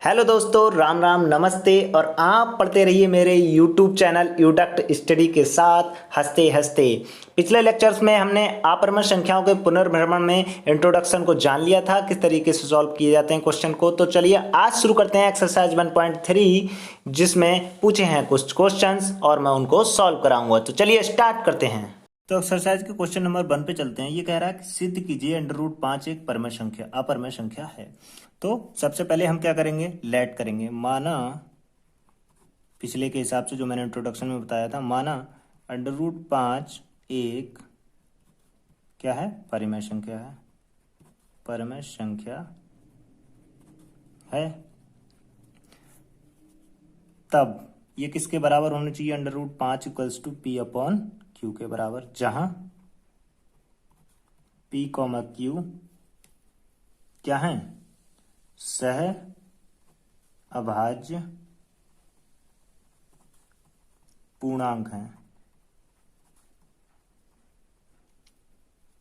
Hello दोस्तों, राम राम, नमस्ते। और आप पढ़ते रहिए मेरे यूट्यूब चैनल यूडक्ट स्टडी के साथ हंसते हंसते। पिछले लेक्चर्स में हमने अपरिमेय संख्याओं के पुनर्भ्रमण में इंट्रोडक्शन को जान लिया था, किस तरीके से सॉल्व किए जाते हैं क्वेश्चन को। तो चलिए आज शुरू करते हैं एक्सरसाइज 1.3, जिसमें पूछे हैं कुछ क्वेश्चंस और मैं उनको सॉल्व कराऊंगा। तो चलिए स्टार्ट करते हैं। तो एक्सरसाइज के क्वेश्चन नंबर 1 पे चलते हैं। ये कह रहा है कि सिद्ध कीजिए √5 एक अपरिमेय संख्या है। तो सबसे पहले हम क्या करेंगे, लेट करेंगे। माना, पिछले के हिसाब से जो मैंने इंट्रोडक्शन में बताया था, माना √5 एक क्या है, परिमेय संख्या है, परिमेय संख्या है। तब ये किसके बराबर होना चाहिए, √5 इक्वल्स टू P/Q के बराबर, जहां P, Q क्या है, सह अभाज्य पूर्णांक हैं,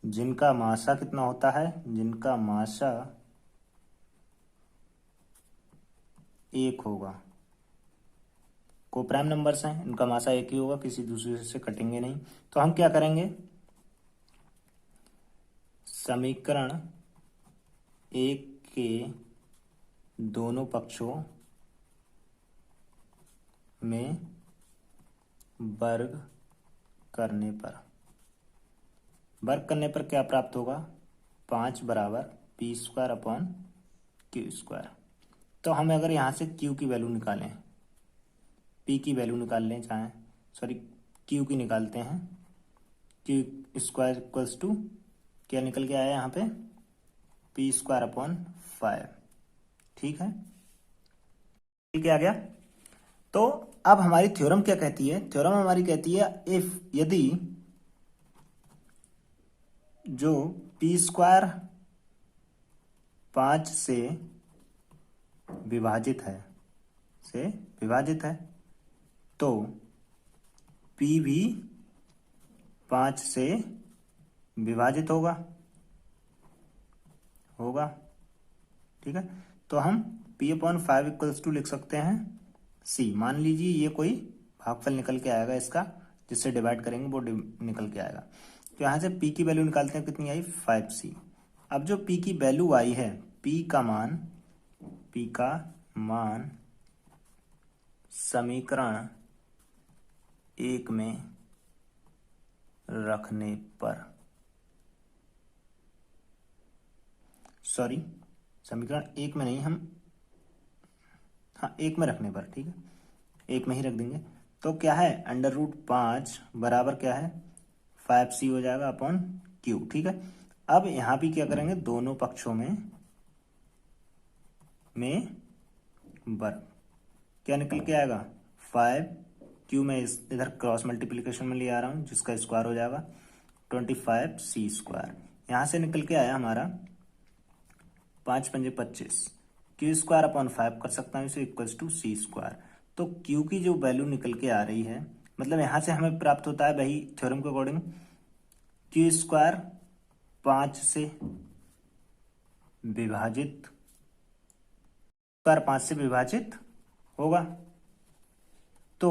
जिनका मासा कितना होता है, जिनका मासा 1 होगा। कोप्राइम नंबर्स हैं, इनका मासा 1 ही होगा, किसी दूसरे से कटेंगे नहीं। तो हम क्या करेंगे, समीकरण 1 के दोनों पक्षों में वर्ग करने पर क्या प्राप्त होगा, 5 बराबर P²/Q²। तो हम अगर यहाँ से Q की वैल्यू निकालें, P की वैल्यू निकाल लें, चाहे सॉरी Q की निकालते हैं, Q² इक्वल्स टू क्या निकल के आया यहाँ पे, P²/5। ठीक है, ठीक है, आ गया। तो अब हमारी थ्योरम क्या कहती है, थ्योरम हमारी कहती है यदि जो P² 5 से विभाजित है तो P भी 5 से विभाजित होगा। ठीक है, तो हम P/5 इक्वल्स टू लिख सकते हैं C। मान लीजिए ये कोई भागफल निकल के आएगा इसका, जिससे डिवाइड करेंगे वो निकल के आएगा। तो यहाँ से P की वैल्यू निकालते हैं, कितनी आई, 5C। अब जो P की वैल्यू आई है, P का मान समीकरण 1 में रखने पर, सॉरी समीकरण 1 में नहीं, हम 1 में रखने पर, ठीक है, 1 में ही रख देंगे। तो क्या है, √5 बराबर क्या है, 5C हो जाएगा अपॉन Q। ठीक है, अब यहां भी क्या करेंगे, दोनों पक्षों में वर्ग, क्या निकल के आएगा, 5Q में इधर क्रॉस मल्टीप्लीकेशन में ले आ रहा हूं, जिसका स्क्वायर हो जाएगा 25C²। यहां से निकल के आया हमारा 5 पंजे 25, Q²/5 कर सकता हूं इसे, इक्वल्स टू C²। तो Q की जो वैल्यू निकल के आ रही है, मतलब यहां से हमें प्राप्त होता है वही थ्योरम के अकॉर्डिंग, Q² 5 से विभाजित होगा, तो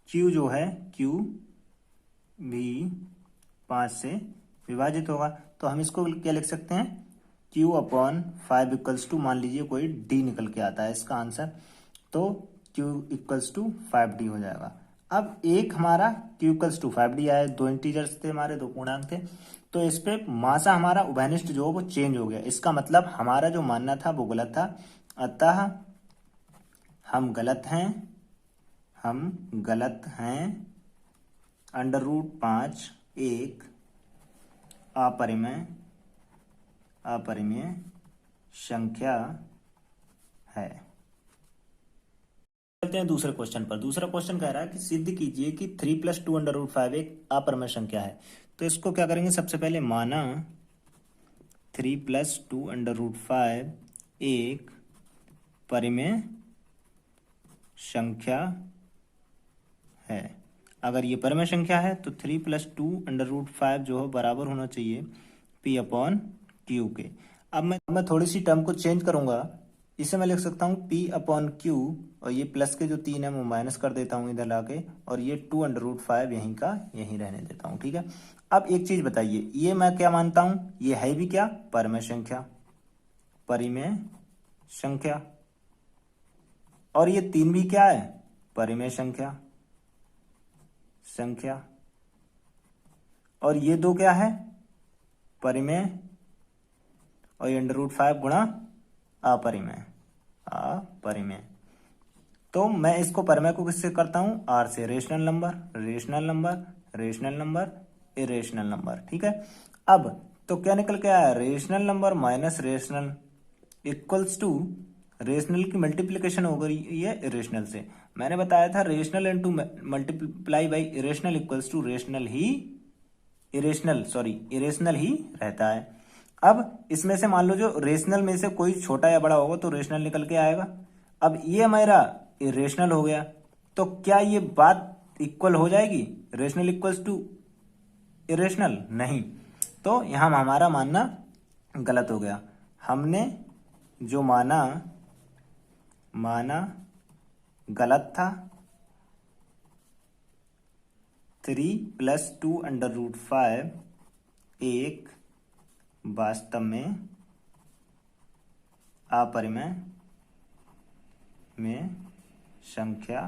Q जो है, Q भी 5 से विभाजित होगा। तो हम इसको क्या लिख सकते हैं, Q/5 इक्वल्स टू, मान लीजिए कोई D निकल के आता है इसका आंसर, तो Q इक्वल्स टू 5D हो जाएगा। अब एक हमारा Q इक्वल्स टू 5D आया, दो इंटीजर्स थे हमारे, दो पूर्णांक थे, तो इस पे मासा हमारा उभयनिष्ठ जो वो चेंज हो गया। इसका मतलब हमारा जो मानना था वो गलत था, अतः हम गलत हैं। √5 एक अपरिमेय संख्या है। चलते हैं दूसरे क्वेश्चन पर। दूसरा क्वेश्चन कह रहा है कि सिद्ध कीजिए कि 3 + 2 √5 एक अपरिमेय संख्या है। तो इसको क्या करेंगे, सबसे पहले माना 3 + 2 √5 एक परिमेय संख्या है। अगर ये परिमेय संख्या है तो 3 + 2 √5 जो है बराबर होना चाहिए P/Q के। अब मैं थोड़ी सी टर्म को चेंज करूंगा। इसे मैं लिख सकता हूँ P अपॉन क्यू, और ये प्लस के जो 3 है वो माइनस कर देता हूँ इधर लाके, और ये 2√5 यहीं का यहीं रहने देता हूँ। ठीक है, अब एक चीज बताइए, ये मैं क्या मानता हूँ, ये है भी क्या, परिमेय संख्या, परिमेय संख्या। और ये 3 भी क्या है, परिमेय संख्या, संख्या। और ये 2 क्या है, परिमेय, और ये √5 गुणा अपरिमेय, अपरिमेय। तो मैं इसको परिमेय को किससे करता हूं, आर से, rational number, rational number, rational number, irrational number. ठीक है, अब तो क्या निकल के आया, rational number minus rational equals to, rational की मल्टीप्लीकेशन हो गई ये इरेशनल से। मैंने बताया था rational into multiply by irrational equals to rational ही इरेशनल ही रहता है। अब इसमें से मान लो जो रेशनल में से कोई छोटा या बड़ा होगा तो रेशनल निकल के आएगा। अब ये मेरा इरेशनल हो गया, तो क्या ये बात इक्वल हो जाएगी, रेशनल इक्वल्स टू इरेशनल? नहीं, तो यहां हमारा मानना गलत हो गया। हमने जो माना गलत था। 3+2√5 एक वास्तव में अपरिमेय में संख्या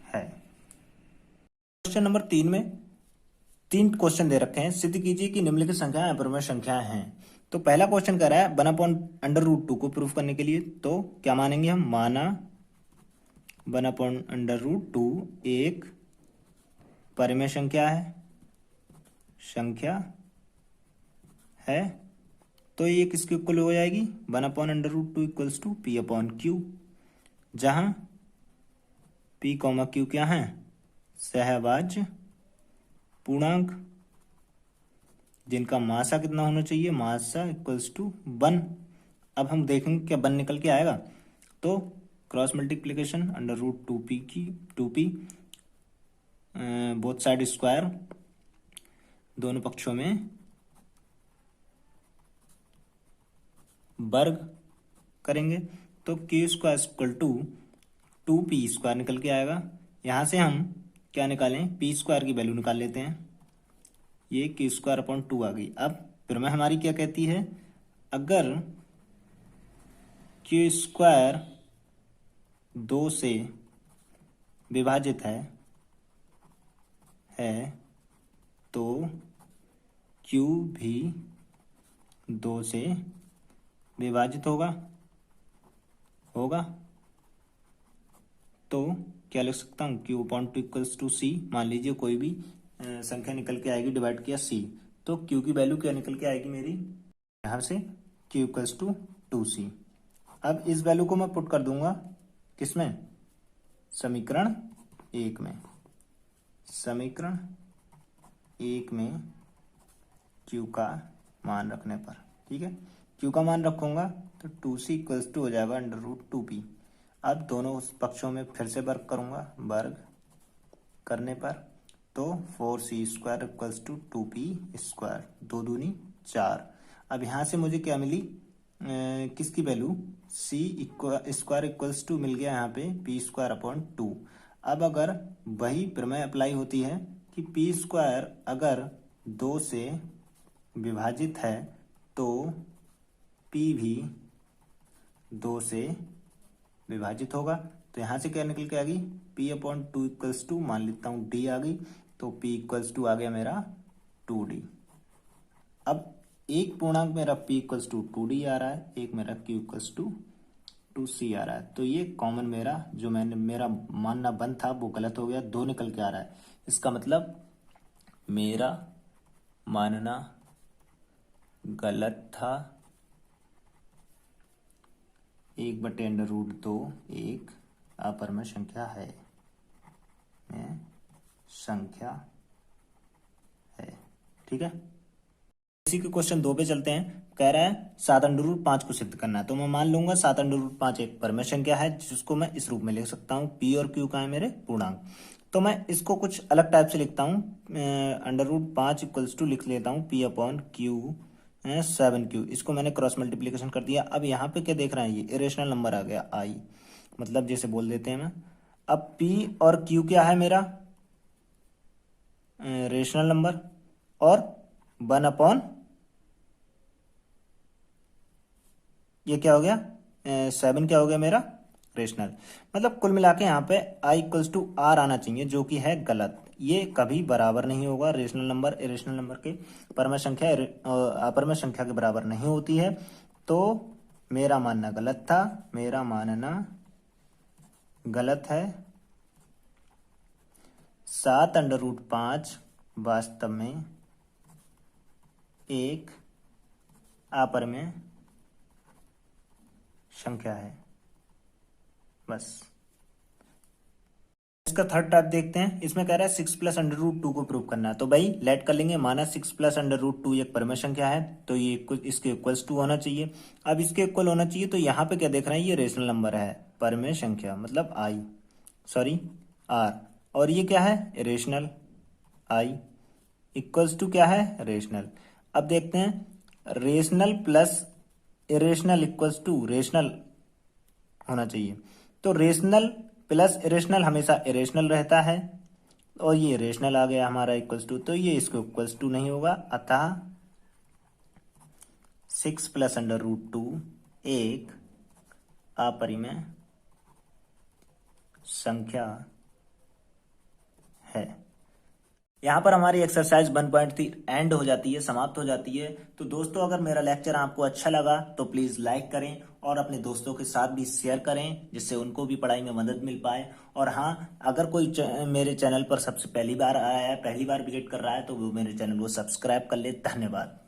है। क्वेश्चन नंबर 3 में 3 क्वेश्चन दे रखे हैं, सिद्ध कीजिए कि निम्नलिखित संख्याएं अपरिमेय संख्याएं हैं। तो पहला क्वेश्चन कह रहा है 1/√2 को प्रूफ करने के लिए, तो क्या मानेंगे हम, माना 1/√2 एक परिमेय संख्या है, तो ये किसके इक्वल हो जाएगी, 1/√2 equals to P upon Q, जहां P, Q क्या है, सहभाज्य पूर्णांक, जिनका मासा कितना होना चाहिए, मासा इक्वल्स टू 1। अब हम देखेंगे क्या 1 निकल के आएगा, तो क्रॉस मल्टीप्लीकेशन √2p की 2p, बोथ साइड स्क्वायर, दोनों पक्षों में वर्ग करेंगे, तो Q² इक्वल टू 2p² निकल के आएगा। यहां से हम क्या निकालें, p² की वैल्यू निकाल लेते हैं, ये Q² अपॉन 2 आ गई। अब फिर मैं हमारी क्या कहती है, अगर Q² 2 से विभाजित है तो Q भी 2 से विभाजित होगा। तो क्या लिख सकता हूँ, Q upon 2 equals to C। मान लीजिए कोई भी संख्या निकल के आएगी, डिवाइड किया C, तो Q की वैल्यू क्या निकल के आएगी मेरी, यहाँ से Q इक्वल्स टू 2C। अब इस वैल्यू को मैं पुट कर दूंगा किसमें, समीकरण 1 में, समीकरण 1 में Q का मान रखने पर। ठीक है, Q का मान रखूंगा तो 2C इक्वल्स टू हो जाएगा √2p। अब दोनों पक्षों में फिर से वर्ग करूंगा, वर्ग करने पर तो 4C² इक्वल्स टू 2p², 2 दूनी 4। अब यहाँ से मुझे क्या मिली, किसकी वैल्यू, C² इक्वल्स टू मिल गया यहाँ पे p² अपॉन 2। अब अगर वही प्रमेय अप्लाई होती है कि p² अगर 2 से विभाजित है तो p भी 2 से विभाजित होगा, तो यहाँ से क्या निकल के आ गई, p अपॉन 2 इक्वल्स टू, मान लेता हूँ d आ गई, तो p इक्वल्स टू आ गया मेरा 2d। अब एक पूर्णांक मेरा p इक्वल्स टू 2d आ रहा है, एक मेरा q इक्वल्स टू 2c आ रहा है, तो ये कॉमन मेरा जो मेरा मानना बंद था वो गलत हो गया, 2 निकल के आ रहा है। इसका मतलब मेरा मानना गलत था, 1/√2 एक अपरिमेय संख्या है, ठीक है। इसी के क्वेश्चन 2 पे चलते हैं। कह रहा है 7/5 को सिद्ध करना है, तो मैं मान लूंगा 7/5 एक परिमेय संख्या है, जिसको मैं इस रूप में लिख सकता हूँ, P और Q का है मेरे पूर्णांक। तो मैं इसको कुछ अलग टाइप से लिखता हूँ, √5 इक्वल्स टू लिख लेता हूँ P अपॉन Q 7q, इसको मैंने क्रॉस मल्टीप्लिकेशन कर दिया। अब यहाँ पे क्या देख रहे हैं, ये इरेशनल नंबर आ गया आई, मतलब जैसे बोल देते हैं मैं। अब p और q क्या है मेरा, रेशनल नंबर, और 1/, ये क्या हो गया, 7 क्या हो गया मेरा, रेशनल। मतलब कुल मिला के यहाँ पे आई इक्वल्स टू आर आना चाहिए, जो कि है गलत। ये कभी बराबर नहीं होगा, रेशनल नंबर इरेशनल नंबर के परम संख्या अपरम संख्या के बराबर नहीं होती है। तो मेरा मानना गलत था, मेरा मानना गलत है। 7√5 वास्तव में एक अपरमेय संख्या है। बस इसका थर्ड टाइप देखते हैं। इसमें कह रहा है 6 + √2 को प्रूव करना है। तो भाई लेट कर लेंगे, माना 6 + √2 एक परमेय संख्या है, तो ये इसके इक्वल्स टू होना चाहिए। अब इसके इक्वल होना चाहिए, तो यहाँ पे क्या देख रहे हैं, ये रेशनल नंबर है, परमेय संख्या मतलब आई, सॉरी आर, और ये क्या है, रेशनल आई इक्वल्स टू क्या है, रेशनल। अब देखते हैं, rational plus irrational equals to rational होना चाहिए। तो रेशनल प्लस इरेशनल हमेशा इरेशनल रहता है, और ये रेशनल आ गया हमारा इक्वल्स टू, तो ये इसको इक्वल्स टू नहीं होगा। अतः 6 + √2 एक अपरिमेय संख्या है। यहाँ पर हमारी एक्सरसाइज 1.3 एंड हो जाती है, समाप्त हो जाती है। तो दोस्तों, अगर मेरा लेक्चर आपको अच्छा लगा तो प्लीज़ लाइक करें और अपने दोस्तों के साथ भी शेयर करें, जिससे उनको भी पढ़ाई में मदद मिल पाए। और हाँ, अगर कोई मेरे चैनल पर सबसे पहली बार आया है, पहली बार विजिट कर रहा है, तो वो मेरे चैनल को सब्सक्राइब कर ले। धन्यवाद।